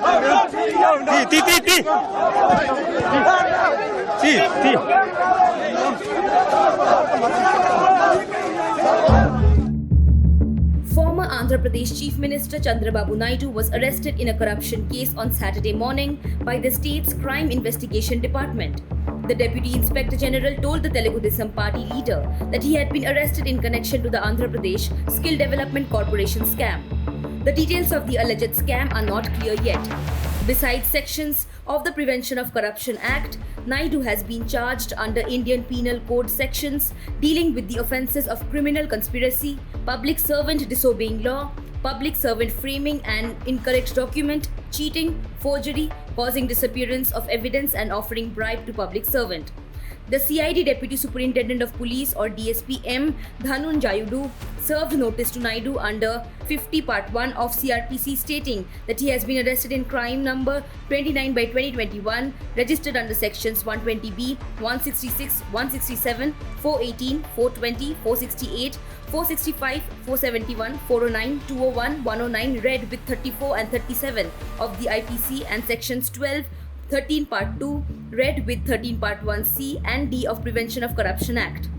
Former Andhra Pradesh Chief Minister Chandrababu Naidu was arrested in a corruption case on Saturday morning by the state's Crime Investigation Department. The Deputy Inspector General told the Telugu Desam Party leader that he had been arrested in connection to the Andhra Pradesh Skill Development Corporation scam. The details of the alleged scam are not clear yet. Besides sections of the Prevention of Corruption Act, Naidu has been charged under Indian Penal Code sections dealing with the offences of criminal conspiracy, public servant disobeying law, public servant framing an incorrect document, cheating, forgery, causing disappearance of evidence and offering bribe to public servant. The CID Deputy Superintendent of Police or DSP M. Dhanunjayudu served notice to Naidu under 50 Part 1 of CRPC stating that he has been arrested in crime number 29/2021 registered under sections 120B, 166, 167, 418, 420, 468, 465, 471, 409, 201, 109 read with 34 and 37 of the IPC and sections 12, 13 Part 2 read with 13 Part 1C and D of Prevention of Corruption Act.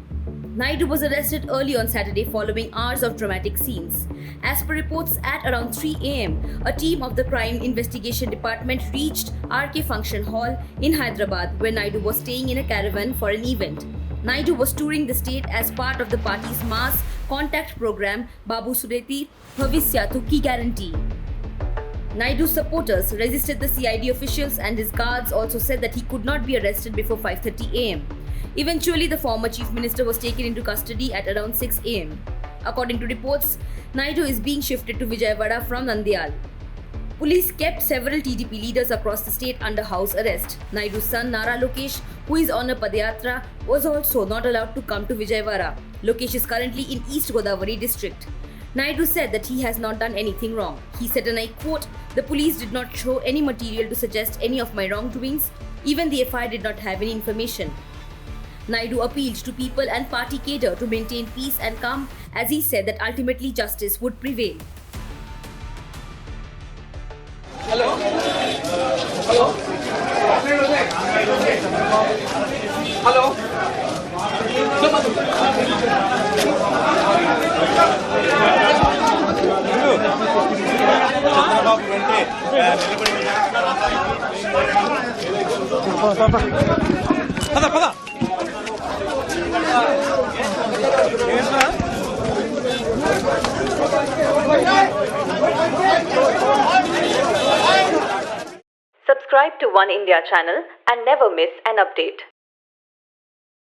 Naidu was arrested early on Saturday following hours of dramatic scenes. As per reports, at around 3 am, a team of the Crime Investigation Department reached RK Function Hall in Hyderabad where Naidu was staying in a caravan for an event. Naidu was touring the state as part of the party's mass contact program Babu Sureti Bhavishyatu Ki Guarantee. Naidu's supporters resisted the CID officials and his guards also said that he could not be arrested before 5:30 am. Eventually, the former chief minister was taken into custody at around 6 am. According to reports, Naidu is being shifted to Vijayawada from Nandyal. Police kept several TDP leaders across the state under house arrest. Naidu's son Nara Lokesh, who is on a Padayatra, was also not allowed to come to Vijayawada. Lokesh is currently in East Godavari district. Naidu said that he has not done anything wrong. He said, and I quote, "The police did not show any material to suggest any of my wrongdoings. Even the FIR did not have any information." Naidu appealed to people and party cadre to maintain peace and calm as he said that ultimately justice would prevail. Hello. Subscribe to One India channel and never miss an update.